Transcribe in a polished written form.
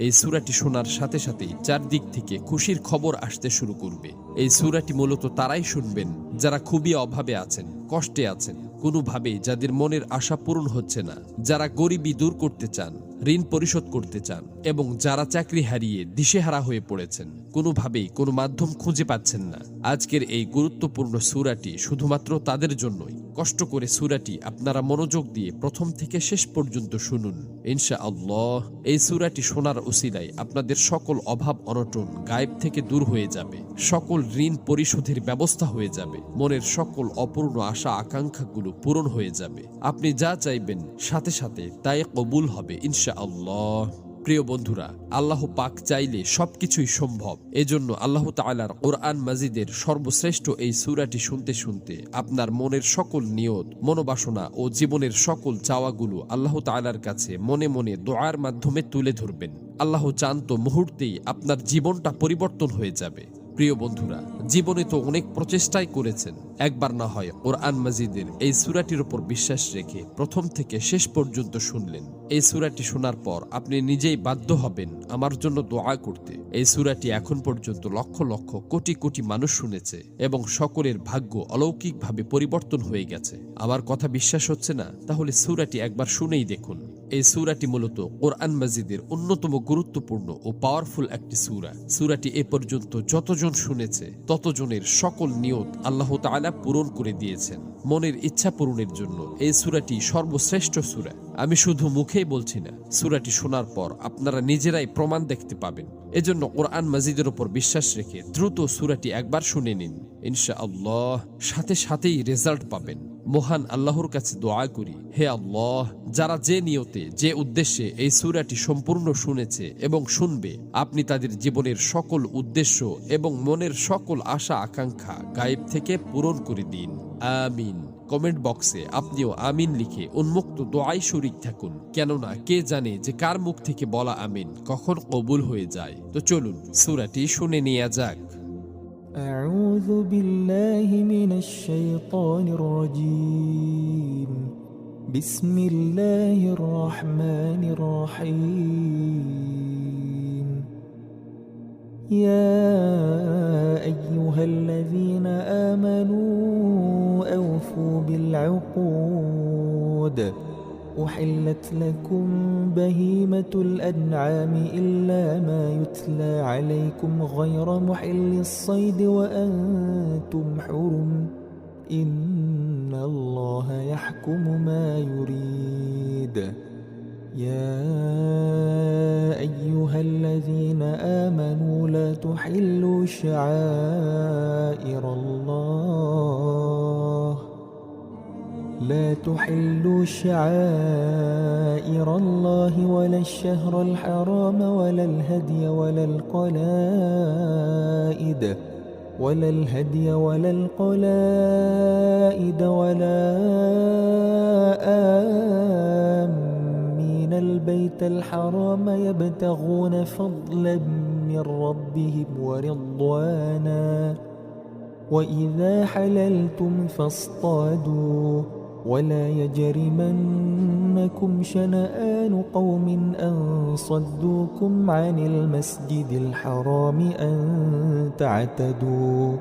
এই সূরাটি শোনার সাথে সাথেই চারদিক থেকে খুশির খবর আসতে শুরু করবে। এই সূরাটি মূলত তারাই শুনবেন যারা খুবই অভাবে আছেন, কষ্টে আছেন, কোনোভাবেই যাদের মনের আশা পূরণ হচ্ছে না, যারা গরিবি দূর করতে চান, ঋণ পরিশোধ করতে চান, এবং যারা চাকরি হারিয়ে দিশেহারা হয়ে পড়েছেন, কোনোভাবেই কোনো মাধ্যম খুঁজে পাচ্ছেন না। আজকের এই গুরুত্বপূর্ণ সূরাটি শুধুমাত্র তাদের জন্যই। কষ্ট করে সূরাটি আপনারা মনোযোগ দিয়ে প্রথম থেকে শেষ পর্যন্ত শুনুন। ইনশাআল্লাহ এই সূরাটি শোনার উসিলায় আপনাদের সকল অভাব অনটন গায়েব থেকে দূর হয়ে যাবে, সকল ঋণ পরিশোধের ব্যবস্থা হয়ে যাবে, মনের সকল অপূর্ণ আশা আকাঙ্ক্ষাগুলো পূরণ হয়ে যাবে। আপনি যা চাইবেন সাথে সাথে তাই কবুল হবে ইনশাআল্লাহ। প্রিয় বন্ধুরা, আল্লাহ পাক চাইলে সবকিছুই সম্ভব। এজন্য আল্লাহ তাআলার কোরআন মাজিদের সর্বশ্রেষ্ঠ এই সূরাটি শুনতে শুনতে আপনার মনের সকল নিয়ত, মনোবাসনা ও জীবনের সকল চাওয়াগুলো আল্লাহ তাআলার কাছে মনে মনে দোয়ার মাধ্যমে তুলে ধরবেন। আল্লাহ চান তো মুহূর্তেই আপনার জীবনটা পরিবর্তন হয়ে যাবে। প্রিয় বন্ধুরা, জীবনে তো অনেক প্রচেষ্টাই করেছেন, একবার না হয় কোরআন মাজিদের এই সূরাটির উপর বিশ্বাস রেখে প্রথম থেকে শেষ পর্যন্ত শুনলেন। এই সূরাটি শোনার পর আপনি নিজেই বাধ্য হবেন আমার জন্য দোয়া করতে। এই সূরাটি এখন পর্যন্ত লক্ষ লক্ষ কোটি কোটি মানুষ শুনেছে এবং সকলের ভাগ্য অলৌকিকভাবে পরিবর্তন হয়ে গেছে। আমার কথা বিশ্বাস হচ্ছে না? তাহলে সূরাটি একবার শুনেই দেখুন। এই সূরাটি মূলত কোরআন মাজিদের অন্যতম গুরুত্বপূর্ণ ও পাওয়ারফুল একটি সূরা। সূরাটি এ পর্যন্ত যতজন শুনেছে ততজনের সকল নিয়ত আল্লাহ তাআলা পূরণ করে দিয়েছেন। মনের ইচ্ছা পূরণের জন্য এই সূরাটি সর্বশ্রেষ্ঠ সূরা। আমি শুধু মুখেই বলছি না, সূরাটি শোনার পর আপনারা নিজেরাই প্রমাণ দেখতে পাবেন। এজন্য কোরআন মাজিদের উপর বিশ্বাস রেখে দ্রুত সূরাটি একবার শুনে নিন। ইনশাআল্লাহ সাথে সাথেই রেজাল্ট পাবেন। মহান আল্লাহর কাছে দোয়া করি, হে আল্লাহ, যারা যে নিয়তে যে উদ্দেশ্যে এই সূরাটি সম্পূর্ণ শুনেছে এবং শুনবে, আপনি তাদের জীবনের সকল উদ্দেশ্য এবং মনের সকল আশা আকাঙ্ক্ষা গায়েব থেকে পূরণ করে দিন। আমিন। কমেন্ট বক্সে আপনিও আমিন লিখে উন্মুক্ত দোয়ায় শরীক থাকুন, কেননা কে জানে যে কার মুখ থেকে বলা আমিন কখন কবুল হয়ে যায়। তো চলুন সূরাটি শুনে নেওয়া যাক। أعوذ بالله من الشيطان الرجيم بسم الله الرحمن الرحيم يا أيها الذين آمنوا أوفوا بالعقود أحلت لكم بهيمة الأنعام إلا ما يتلى عليكم غير محل الصيد وأنتم حرم إن الله يحكم ما يريد يا أيها الذين آمنوا لا تحلوا شعائر الله ولا الشهر الحرام ولا الهدي ولا القلائد ولا آمين البيت الحرام يبتغون فضلا من ربهم ورضوانا وإذا حللتم فاصطادوا ولا يجرمنكم شنآن قوم أن صدوكم عن المسجد الحرام أن تعتدوا